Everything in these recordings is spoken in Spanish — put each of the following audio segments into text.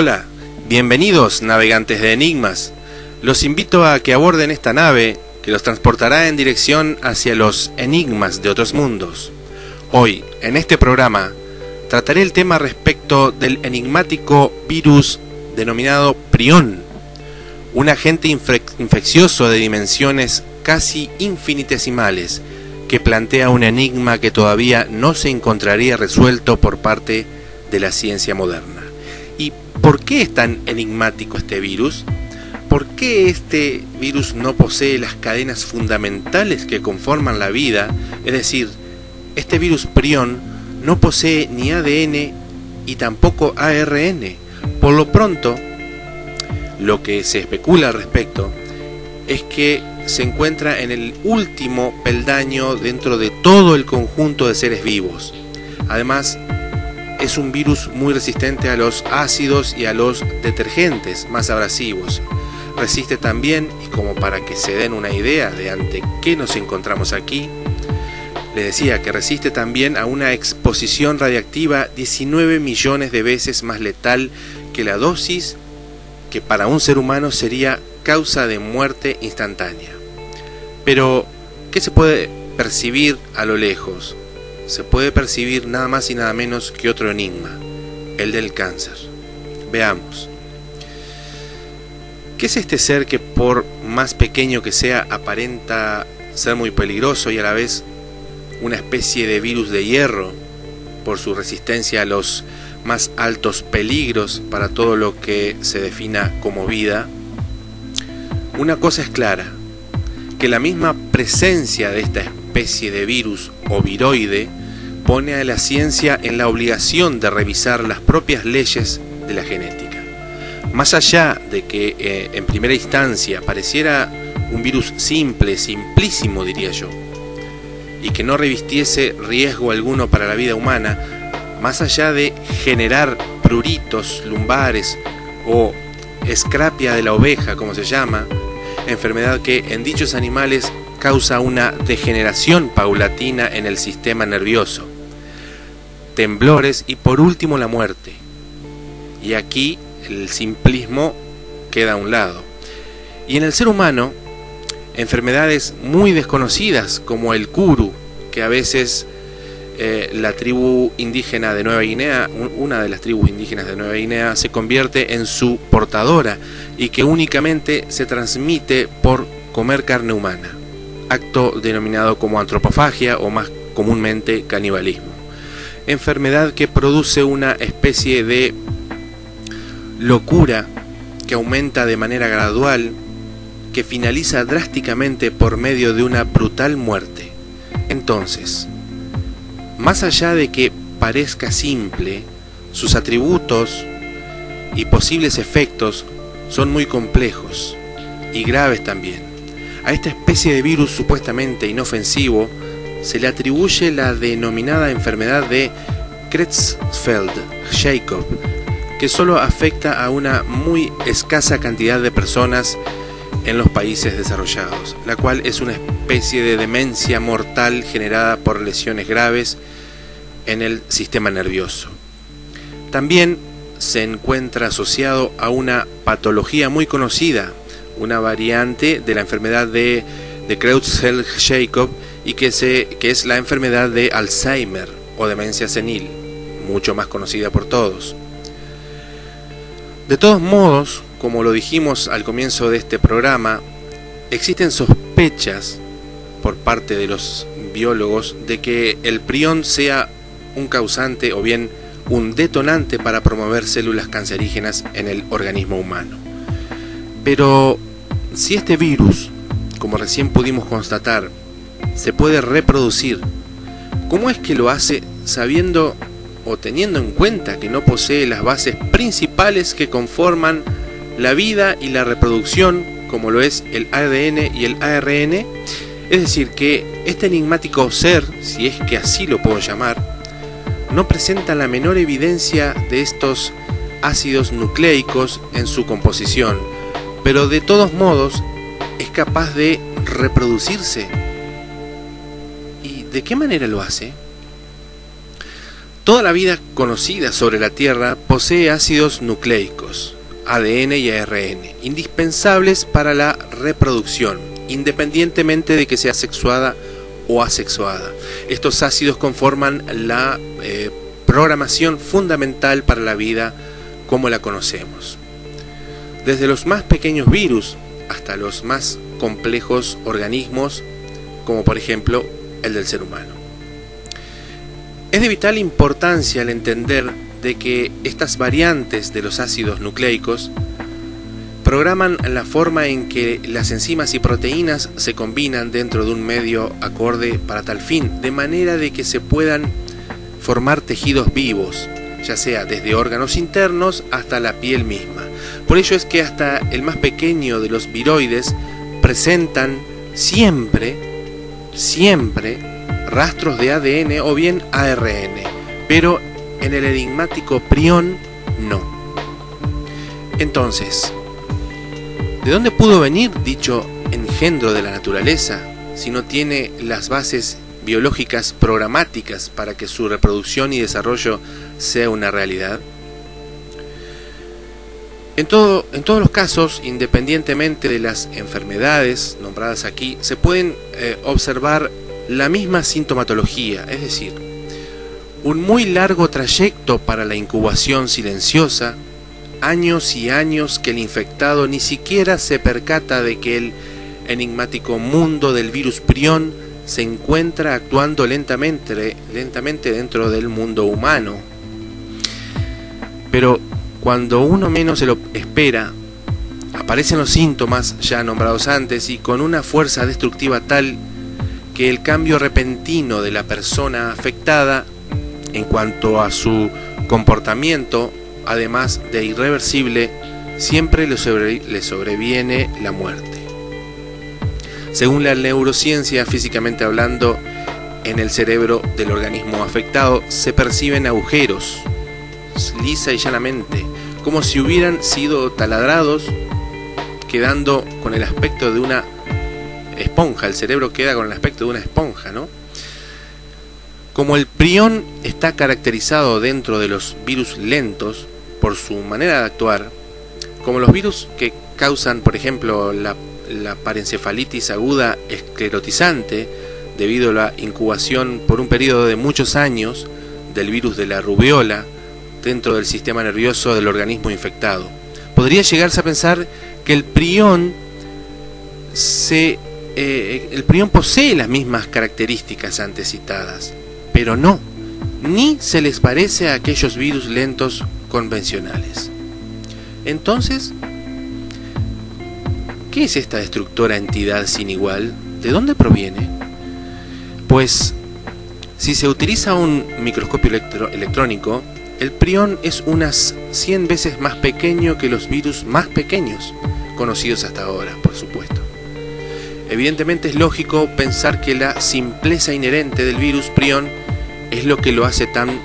Hola, bienvenidos navegantes de enigmas. Los invito a que aborden esta nave que los transportará en dirección hacia los enigmas de otros mundos. Hoy, en este programa, trataré el tema respecto del enigmático virus denominado prión, un agente infeccioso de dimensiones casi infinitesimales que plantea un enigma que todavía no se encontraría resuelto por parte de la ciencia moderna. ¿Y por qué es tan enigmático este virus? ¿Por qué este virus no posee las cadenas fundamentales que conforman la vida? Es decir, este virus prión no posee ni ADN y tampoco ARN. Por lo pronto, lo que se especula al respecto es que se encuentra en el último peldaño dentro de todo el conjunto de seres vivos. Además, es un virus muy resistente a los ácidos y a los detergentes más abrasivos. Resiste también, y como para que se den una idea de ante qué nos encontramos aquí, les decía que resiste también a una exposición radiactiva 19 millones de veces más letal que la dosis que para un ser humano sería causa de muerte instantánea. Pero, ¿qué se puede percibir a lo lejos? Se puede percibir nada más y nada menos que otro enigma, el del cáncer. Veamos. ¿Qué es este ser que, por más pequeño que sea, aparenta ser muy peligroso y a la vez una especie de virus de hierro por su resistencia a los más altos peligros para todo lo que se defina como vida? Una cosa es clara, que la misma presencia de esta especie de virus o viroide pone a la ciencia en la obligación de revisar las propias leyes de la genética. Más allá de que en primera instancia pareciera un virus simple, simplísimo diría yo, y que no revistiese riesgo alguno para la vida humana, más allá de generar pruritos lumbares o escrapia de la oveja, como se llama, enfermedad que en dichos animales causa una degeneración paulatina en el sistema nervioso, temblores y por último la muerte. Y aquí el simplismo queda a un lado. Y en el ser humano, enfermedades muy desconocidas como el kuru, que a veces la tribu indígena de Nueva Guinea, una de las tribus indígenas de Nueva Guinea, se convierte en su portadora y que únicamente se transmite por comer carne humana, acto denominado como antropofagia o más comúnmente canibalismo. Enfermedad que produce una especie de locura que aumenta de manera gradual, que finaliza drásticamente por medio de una brutal muerte. Entonces, más allá de que parezca simple, sus atributos y posibles efectos son muy complejos y graves también. A esta especie de virus supuestamente inofensivo se le atribuye la denominada enfermedad de Creutzfeldt-Jakob, que solo afecta a una muy escasa cantidad de personas en los países desarrollados, la cual es una especie de demencia mortal generada por lesiones graves en el sistema nervioso. También se encuentra asociado a una patología muy conocida, una variante de la enfermedad de Creutzfeldt-Jakob y que es la enfermedad de Alzheimer o demencia senil, mucho más conocida por todos. De todos modos, como lo dijimos al comienzo de este programa, existen sospechas por parte de los biólogos de que el prión sea un causante o bien un detonante para promover células cancerígenas en el organismo humano. Pero si este virus, como recién pudimos constatar, se puede reproducir, ¿cómo es que lo hace sabiendo o teniendo en cuenta que no posee las bases principales que conforman la vida y la reproducción, como lo es el ADN y el ARN? Es decir, que este enigmático ser, si es que así lo puedo llamar, no presenta la menor evidencia de estos ácidos nucleicos en su composición, pero de todos modos es capaz de reproducirse. ¿Y de qué manera lo hace? Toda la vida conocida sobre la Tierra posee ácidos nucleicos, ADN y ARN, indispensables para la reproducción, independientemente de que sea sexuada o asexuada. Estos ácidos conforman la programación fundamental para la vida como la conocemos. Desde los más pequeños virus hasta los más complejos organismos, como por ejemplo el del ser humano. Es de vital importancia el entender de que estas variantes de los ácidos nucleicos programan la forma en que las enzimas y proteínas se combinan dentro de un medio acorde para tal fin, de manera de que se puedan formar tejidos vivos, ya sea desde órganos internos hasta la piel misma. Por ello es que hasta el más pequeño de los viroides presentan siempre rastros de ADN o bien ARN, pero en el enigmático prión no. Entonces, ¿de dónde pudo venir dicho engendro de la naturaleza si no tiene las bases biológicas programáticas para que su reproducción y desarrollo sea una realidad? En todos los casos, independientemente de las enfermedades nombradas aquí, se pueden observar la misma sintomatología, es decir, un muy largo trayecto para la incubación silenciosa, años y años que el infectado ni siquiera se percata de que el enigmático mundo del virus prión se encuentra actuando lentamente dentro del mundo humano. Pero cuando uno menos se lo espera, aparecen los síntomas ya nombrados antes y con una fuerza destructiva tal que el cambio repentino de la persona afectada en cuanto a su comportamiento, además de irreversible, siempre le sobreviene la muerte. Según la neurociencia, físicamente hablando, en el cerebro del organismo afectado se perciben agujeros, lisa y llanamente, como si hubieran sido taladrados, quedando con el aspecto de una esponja. El cerebro queda con el aspecto de una esponja, ¿no? Como el prión está caracterizado dentro de los virus lentos por su manera de actuar, como los virus que causan, por ejemplo, la parencefalitis aguda esclerotizante, debido a la incubación por un periodo de muchos años del virus de la rubiola dentro del sistema nervioso del organismo infectado. Podría llegarse a pensar que el prión posee las mismas características antes citadas, pero no, ni se les parece a aquellos virus lentos convencionales. Entonces, ¿qué es esta destructora entidad sin igual? ¿De dónde proviene? Pues, si se utiliza un microscopio electrónico, el prión es unas 100 veces más pequeño que los virus más pequeños conocidos hasta ahora, por supuesto. Evidentemente es lógico pensar que la simpleza inherente del virus prión es lo que lo hace tan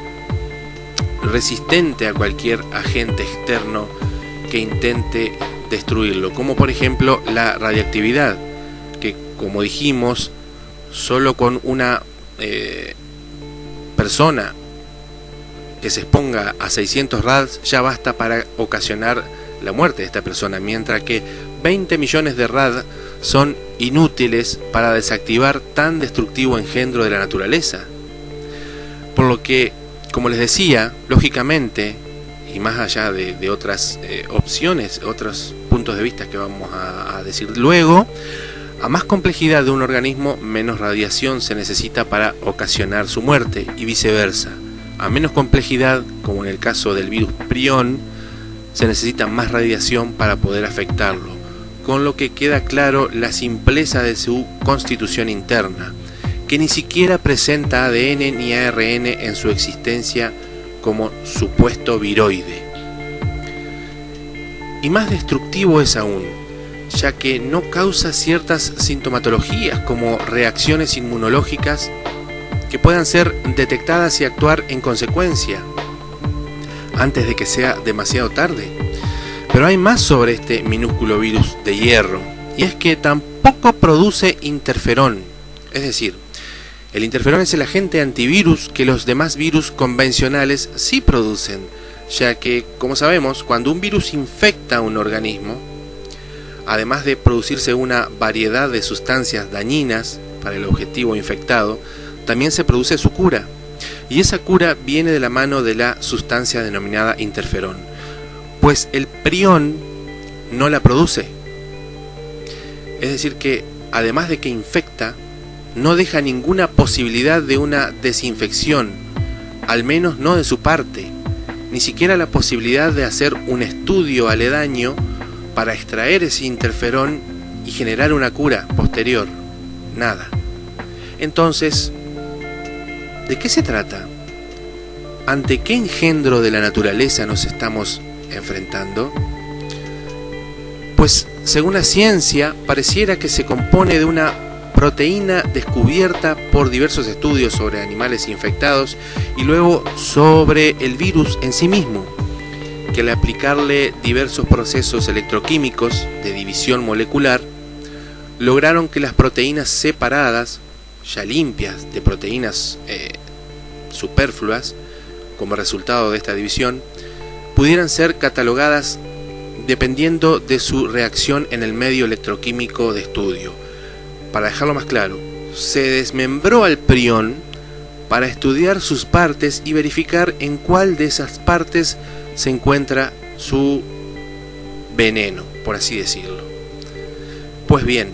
resistente a cualquier agente externo que intente destruirlo, como por ejemplo la radiactividad, que como dijimos, solo con una persona que se exponga a 600 rads ya basta para ocasionar la muerte de esta persona, mientras que 20 millones de rad son inútiles para desactivar tan destructivo engendro de la naturaleza. Por lo que, como les decía, lógicamente, y más allá de otras opciones, otros puntos de vista que vamos a decir luego, a más complejidad de un organismo, menos radiación se necesita para ocasionar su muerte, y viceversa. A menos complejidad, como en el caso del virus prión, se necesita más radiación para poder afectarlo, con lo que queda claro la simpleza de su constitución interna, que ni siquiera presenta ADN ni ARN en su existencia como supuesto viroide. Y más destructivo es aún, ya que no causa ciertas sintomatologías como reacciones inmunológicas que puedan ser detectadas y actuar en consecuencia antes de que sea demasiado tarde. Pero hay más sobre este minúsculo virus de hierro, y es que tampoco produce interferón, es decir, El interferón es el agente antivirus que los demás virus convencionales sí producen, ya que, como sabemos, cuando un virus infecta un organismo, además de producirse una variedad de sustancias dañinas para el objetivo infectado, también se produce su cura. Y esa cura viene de la mano de la sustancia denominada interferón, pues el prión no la produce. Es decir que, además de que infecta, no deja ninguna posibilidad de una desinfección, al menos no de su parte, ni siquiera la posibilidad de hacer un estudio aledaño para extraer ese interferón y generar una cura posterior. Nada. Entonces, ¿de qué se trata? ¿Ante qué engendro de la naturaleza nos estamos enfrentando? Pues, según la ciencia, pareciera que se compone de una proteína descubierta por diversos estudios sobre animales infectados y luego sobre el virus en sí mismo, que al aplicarle diversos procesos electroquímicos de división molecular, lograron que las proteínas separadas, ya limpias de proteínas superfluas, como resultado de esta división, pudieran ser catalogadas dependiendo de su reacción en el medio electroquímico de estudio. Para dejarlo más claro, se desmembró al prión para estudiar sus partes y verificar en cuál de esas partes se encuentra su veneno, por así decirlo. Pues bien,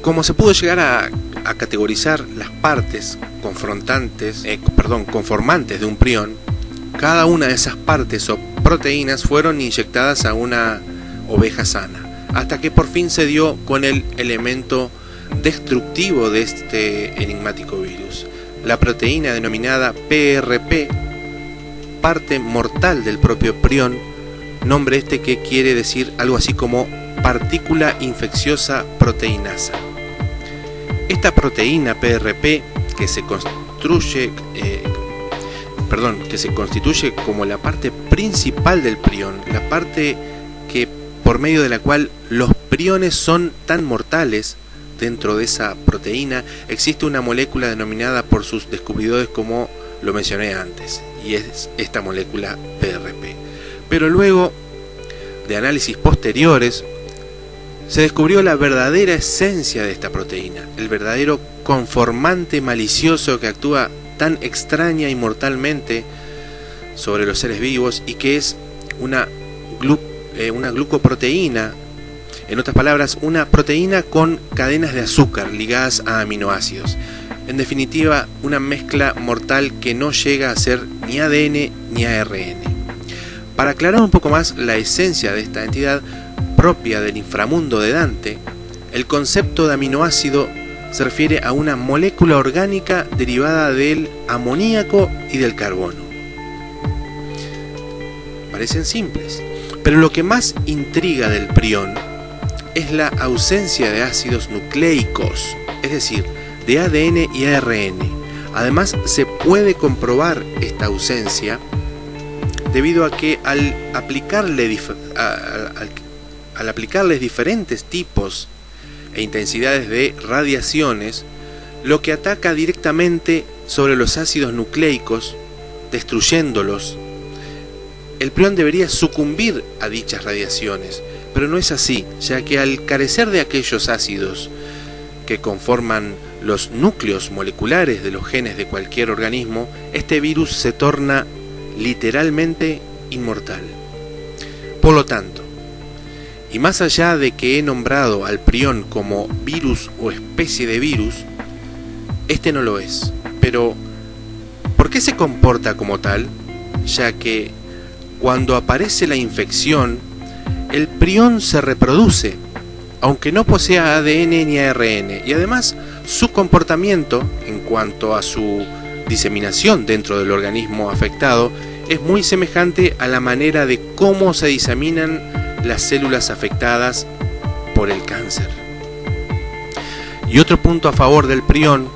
como se pudo llegar a categorizar las partes conformantes de un prión, cada una de esas partes o proteínas fueron inyectadas a una oveja sana, hasta que por fin se dio con el elemento destructivo de este enigmático virus, la proteína denominada PRP, parte mortal del propio prión, nombre este que quiere decir algo así como partícula infecciosa proteinasa. Esta proteína PRP, que se constituye como la parte principal del prión, la parte que por medio de la cual los priones son tan mortales. Dentro de esa proteína existe una molécula denominada por sus descubridores como lo mencioné antes, y es esta molécula PRP. Pero luego de análisis posteriores se descubrió la verdadera esencia de esta proteína, el verdadero conformante malicioso que actúa tan extraña y mortalmente sobre los seres vivos y que es una glucoproteína, en otras palabras, una proteína con cadenas de azúcar ligadas a aminoácidos. En definitiva, una mezcla mortal que no llega a ser ni ADN ni ARN. Para aclarar un poco más la esencia de esta entidad propia del inframundo de Dante, el concepto de aminoácido se refiere a una molécula orgánica derivada del amoníaco y del carbono. Parecen simples, pero lo que más intriga del prión es la ausencia de ácidos nucleicos, es decir, de ADN y ARN. Además, se puede comprobar esta ausencia debido a que al aplicarles diferentes tipos e intensidades de radiaciones, lo que ataca directamente sobre los ácidos nucleicos, destruyéndolos, el prión debería sucumbir a dichas radiaciones, pero no es así, ya que al carecer de aquellos ácidos que conforman los núcleos moleculares de los genes de cualquier organismo, este virus se torna literalmente inmortal. Por lo tanto, y más allá de que he nombrado al prión como virus o especie de virus, este no lo es. Pero, ¿por qué se comporta como tal? Ya que cuando aparece la infección, el prión se reproduce, aunque no posea ADN ni ARN, y además su comportamiento, en cuanto a su diseminación dentro del organismo afectado, es muy semejante a la manera de cómo se diseminan las células afectadas por el cáncer. Y otro punto a favor del prión,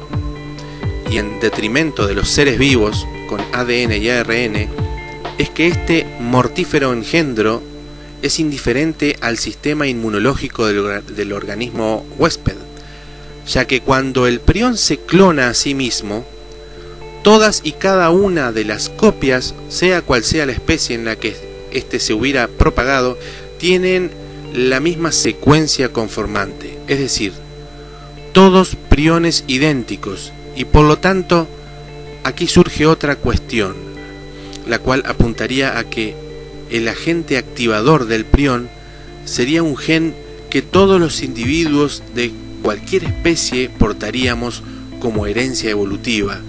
y en detrimento de los seres vivos con ADN y ARN, es que este mortífero engendro es indiferente al sistema inmunológico del organismo huésped, ya que cuando el prión se clona a sí mismo, todas y cada una de las copias, sea cual sea la especie en la que éste se hubiera propagado, tienen la misma secuencia conformante, es decir, todos priones idénticos, y por lo tanto aquí surge otra cuestión, la cual apuntaría a que el agente activador del prión sería un gen que todos los individuos de cualquier especie portaríamos como herencia evolutiva,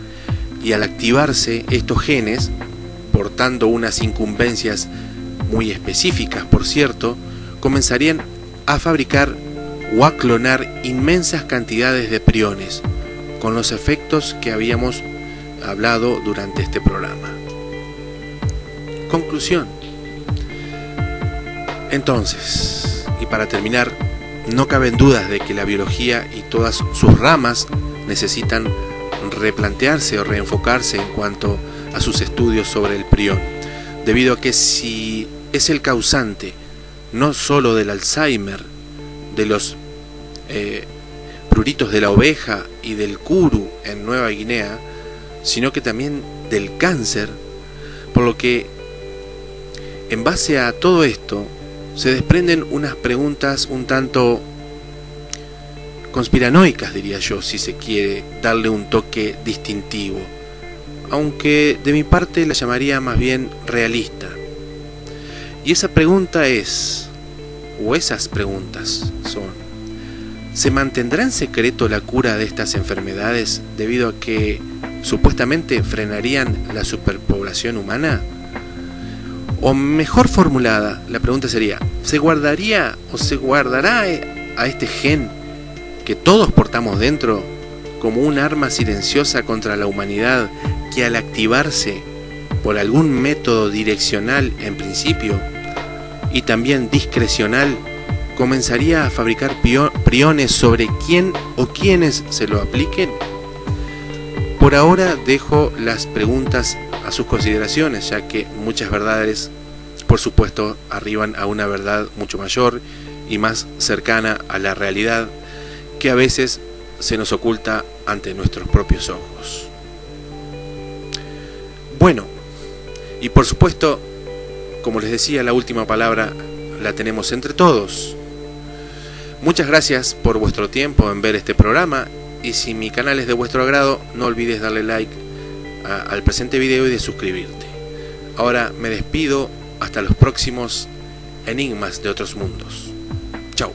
y al activarse estos genes, portando unas incumbencias muy específicas por cierto, comenzarían a fabricar o a clonar inmensas cantidades de priones, con los efectos que habíamos hablado durante este programa. Conclusión. Entonces, y para terminar, no caben dudas de que la biología y todas sus ramas necesitan replantearse o reenfocarse en cuanto a sus estudios sobre el prión, debido a que si es el causante no solo del Alzheimer, de los pruritos de la oveja y del kuru en Nueva Guinea, sino que también del cáncer, por lo que en base a todo esto se desprenden unas preguntas un tanto conspiranoicas, diría yo, si se quiere darle un toque distintivo, aunque de mi parte la llamaría más bien realista. Y esa pregunta es, o esas preguntas son: ¿se mantendrá en secreto la cura de estas enfermedades debido a que supuestamente frenarían la superpoblación humana? O mejor formulada, la pregunta sería: ¿se guardaría o se guardará a este gen que todos portamos dentro como un arma silenciosa contra la humanidad que al activarse por algún método direccional en principio y también discrecional comenzaría a fabricar priones sobre quién o quiénes se lo apliquen? Por ahora dejo las preguntas a sus consideraciones, ya que muchas verdades, por supuesto, arriban a una verdad mucho mayor y más cercana a la realidad, que a veces se nos oculta ante nuestros propios ojos. Bueno, y por supuesto, como les decía, la última palabra la tenemos entre todos. Muchas gracias por vuestro tiempo en ver este programa, y si mi canal es de vuestro agrado, no olvides darle like al presente video y de suscribirte. Ahora me despido, hasta los próximos Enigmas de Otros Mundos. Chao.